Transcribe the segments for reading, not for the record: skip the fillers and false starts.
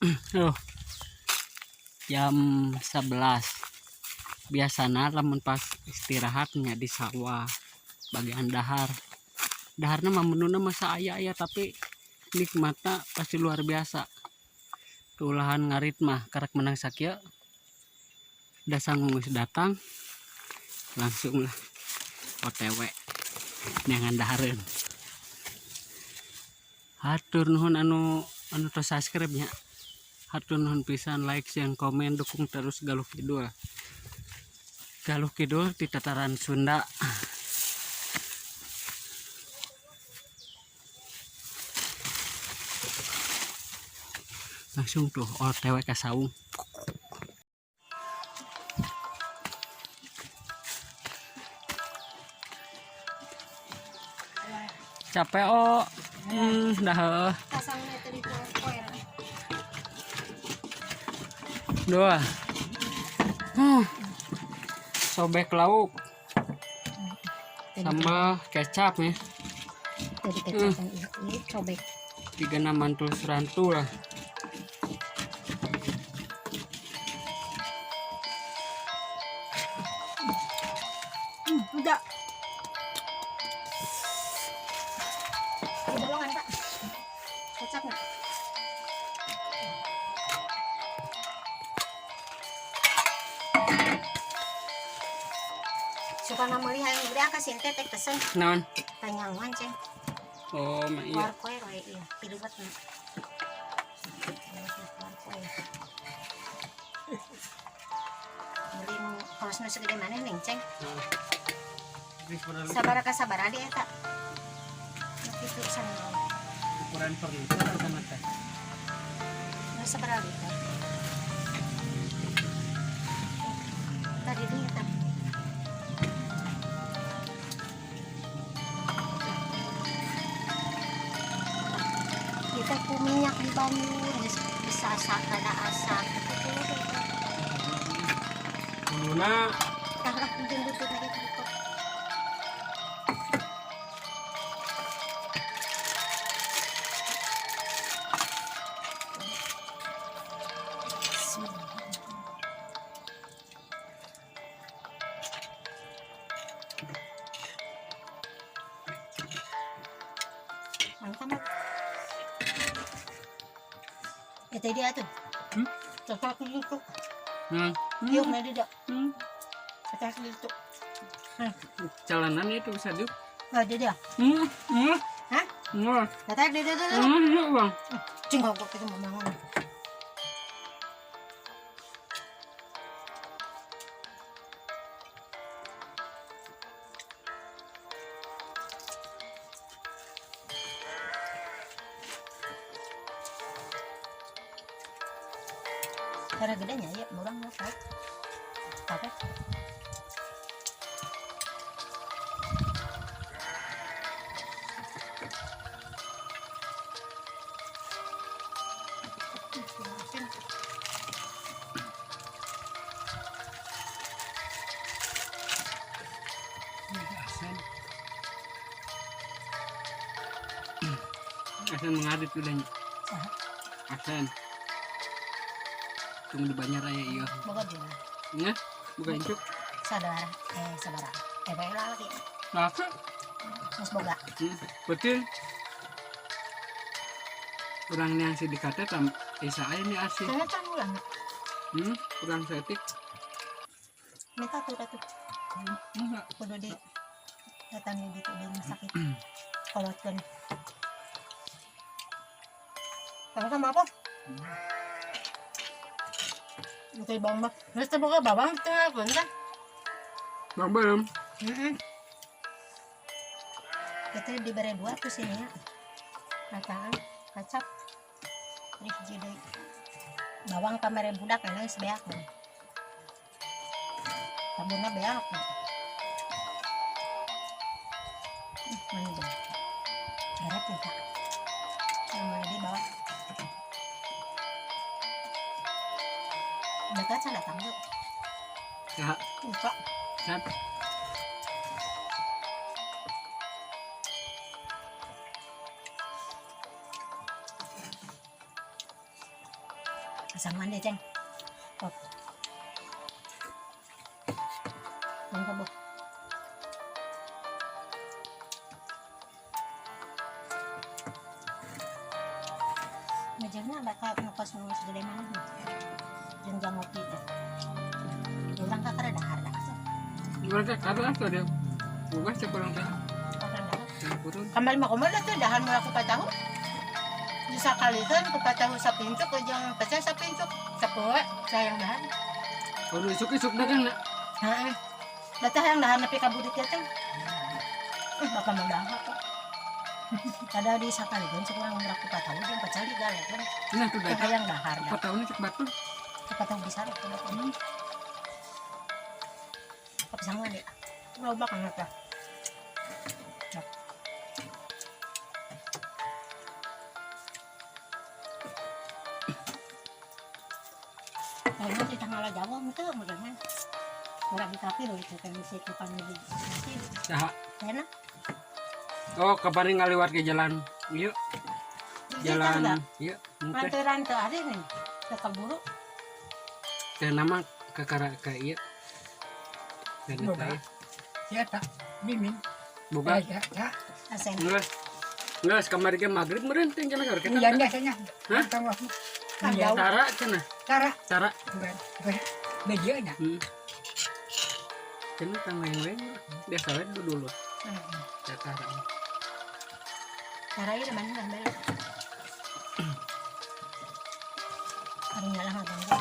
Oh, jam 11 biasanya lamun pas istirahatnya di sawah bagian daharnya mah menuna masa ayah tapi nikmatnya pasti luar biasa. Tuulahan ngarit mah karak menang sakya udah sanggung wis datang langsung lah OTW dengan dahareun. Hatur nuhun anu tos subscribe nya. Hatur nuhun pisan, like, share, komen, dukung terus Galuh Kidul. Galuh Kidul di tataran Sunda. Langsung tuh OTW ke saung. Capek dah. Dua. Sobek lauk. Sambal kecap nih. Tadi kecap ini sobek. 36 mantul serantu lah. Udah. Bolongan Pak. Kecap nggak? Suka nama lihat yang gede kasih tetek pesen. Naon? Tanyang mancing. Oh, iya. Warkoy iya, pilibat na. Warkoy. Beli mo kawas na segede mana ning ceng. Sabar ka sabar adi eta. Itu sana. Ukuran furniture sama teh. Nah sabar adi eta. Tadi dia eta. Kita ku minyak di Bandung bisa kada asap Muluna kakak jendut lagi gitu. Mantap. Itu dia tuh. Cocok gitu. Yuk, nanti dah. Atas gitu. Jalanan itu bisa diuk. Ada dia. Hah? Nggak. Datang dia tuh. Iya bang. Cingkok kok itu mau bangun. Cara gedenya ya, orang mau tahu. Apa? Asen mengarit udahnya. Asen. Tunggu di Banjar Raya iya. Boga dulu. Ya, bukan cuk. Sabar. Sabar. Baiklah lagi. Apa? Mas boga. Betul. Kurang yang si dikata tam Isa aja nih asih. Saya kan ulang. Kurang setik. Minta tuh tuh. Enggak. Kudu di datang di rumah sakit. Kalau kan. Sama apa? Oke bang bang. Terus boga babang tengah pun kan? Bang belum. Kita diberi dua tuh sini ya. Kacang, kacap, terus jadi bawang kamera budak enak sebeak kan. Sabunnya beak. Mana dah? Merah kita. Yang mana di bawah? Dekat saya datang tuh. Ya. Buka. Kan. Pasangan deh, Ceng. Oh. Ang kabo. Ngajarnya baka nukas nulis gede mana. Jenjang ngopi teh. Urang ka kada dahar dah. Mereka kata tuh dia. Bukan sekurang teh. Kada dahar. Kurun. Kambal makomoda tuh dahar mula ku patahu. Di sakalisan ku patahu sa pintuk ujang pecah sa pintuk. Sa poe sayang dahar. Kalau isuk-isuk dagang nak. Heeh. Datah yang dahar nepi ka budit ya, Ceng. Baka mau dahar kok. Kada di sakalisan sekurang mula ku patahu jeung pecah di galak kan. Nah tuh dagang. Yang dahar dah. 4 tahun cek batu. Kapatang bisa rin ko na kapisangan deh ngelobak kan ta kayaknya di tanggal Jawa itu modalnya orang di kaki loh itu kan bisa tukang di Nah, enak oh kabarin ngaliwat ke jalan. Yuk, jalan. Yuk, mungkin. ranteran tuh ada nih ke keburu Ke nama ke kara ke iya. Dan Boga. itu Siapa? Mimin. boga. Ya. asen Nggak, kamari ke maghrib meureun teh cenah sore Iya kita. biasanya. Hah? Tahu aku. Kan Iya. jauh. Tara cenah. Cara. Tara. Bukan. Medianya. Cenah tang weng-weng. Biasa we dulu. Tara. cara ini mana ngambil hari nyalah ngambil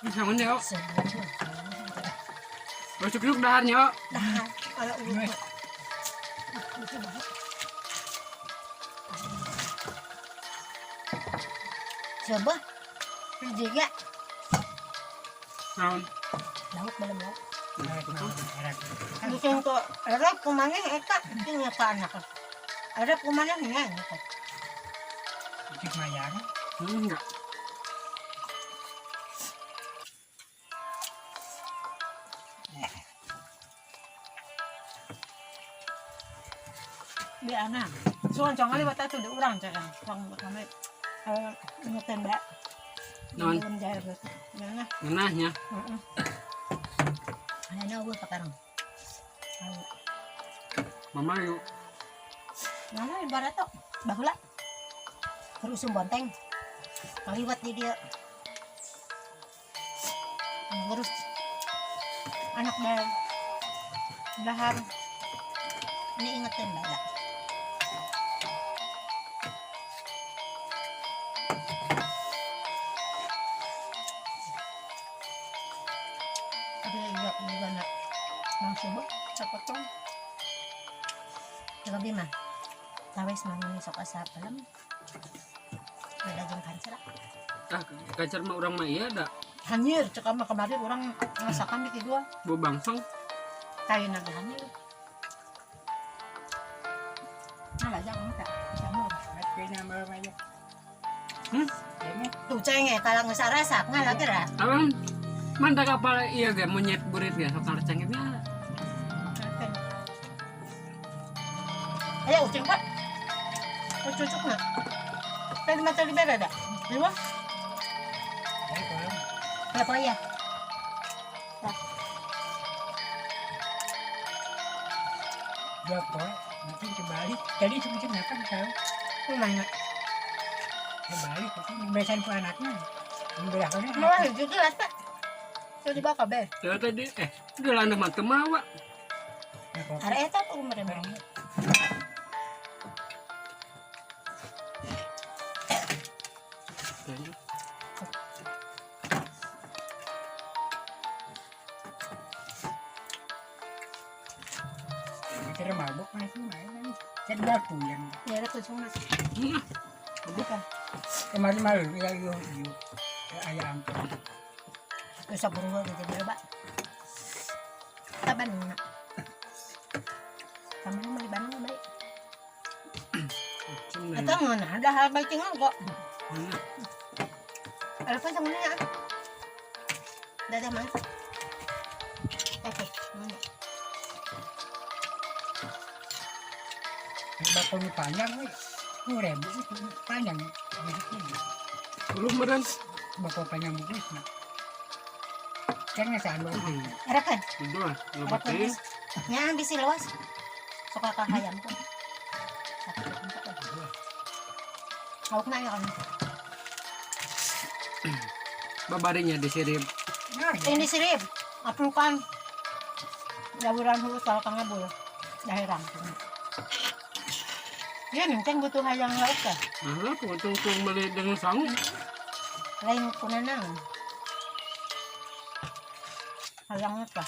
Sama nih, oh. sebulan Masuk daharnya, oh. Nah, kalau urut coba juga Naon? laut belum laut Kan bikin kok Arab kemana eta tinggal ke anak Arab kemana nih gitu Cik Mayang. Enggak. di anak soal jangan lewat itu di orang jangan orang kami ngeten mbak Non. belum jaya berarti mana Ngenahnya. ada gue sekarang Mama yuk. mana ibarat tuh bahula terus bonteng kaliwat di dia terus anak dahar ini ingetin mbak dah. Ada iya juga nak mau coba cepet tuh coba bima tawes mana sok asa pelem beda jeung kancer Ah, kacar mah urang mah iya da. hanyir cek mah kemarin orang ngasakan di kedua Bo bangsong. kain lagi hanyir nah lah jangan tak jamur Kayaknya banyak. tuh cenge kalau nggak sarasa ngalah gerak Abang manda kapal iya ge monyet burit ge sok ngarcengitnya. ayo ucing pak cucuk nak tadi mata di beda dah lima apa ya Dua poin. Nanti kembali. Jadi sebetulnya kan tahu. mana Kembali. Tapi bebasan ke anaknya. Membelahkannya. mau juga lah pak sudah dibawa be Ya tadi geulana mah teu mawa. ada eta tuh mereka Kira mabuk mana sih main. Kan baku yang ya ada tuh cuma bukan. Kemarin malu ya yuk. Ayam. terus aku buru gitu berapa tak Bandung nak kamu mau di Bandung baik atau mana ada hal baik tinggal kok ada apa sama ya ada mas oke mana Bakal panjang weh. 10.000 itu panjang begini. Belum meren. Bapak panjang begini. Kan nggak selalu. Arakan. Dua, Arakan. lebatin. Nya bisi luas. Suka kahayam ko. Sakit ko. Hawak na yun. Babarinya disirip. Ini sirip. Aprukan. Daburan hulu soal kangabul. Dahiram. Yan, kan butuh hayang laut ka. Ah, kung mali dengan sangu. Lain ko na nang. Hayang ka.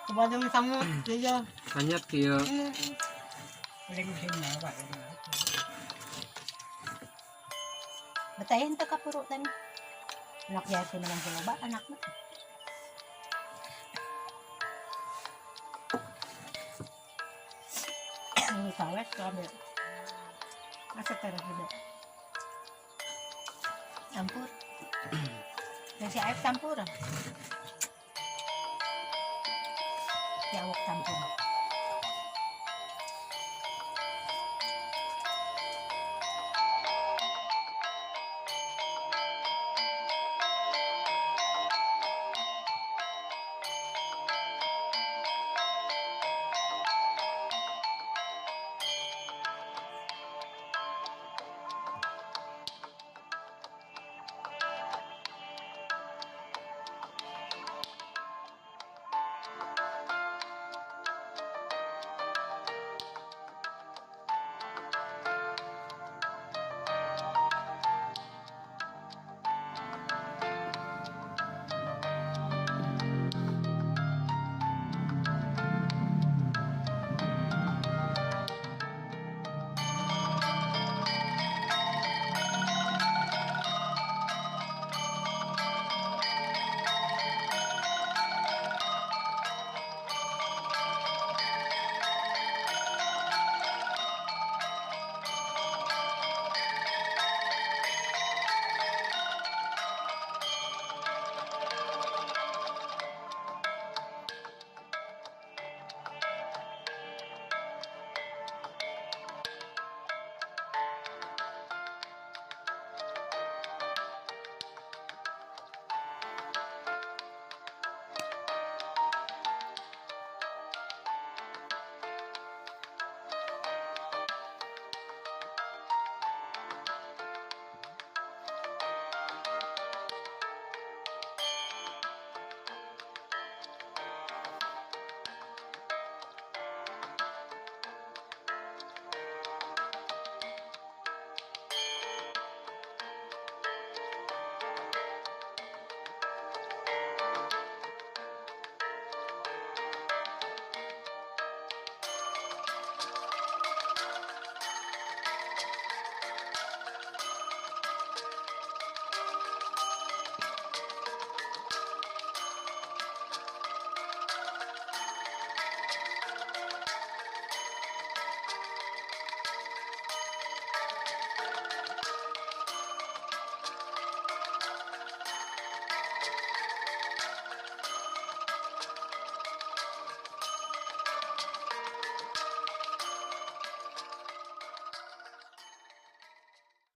Coba dong sangu. Iya. Kanyat kia. Paling musim apa? Batayin ta ka puro tani. Anak yasi naman sila ba? Anak mo. Ini sawes kabe. Asa terus hidup. Campur. Kasi air campur. Si awak campur.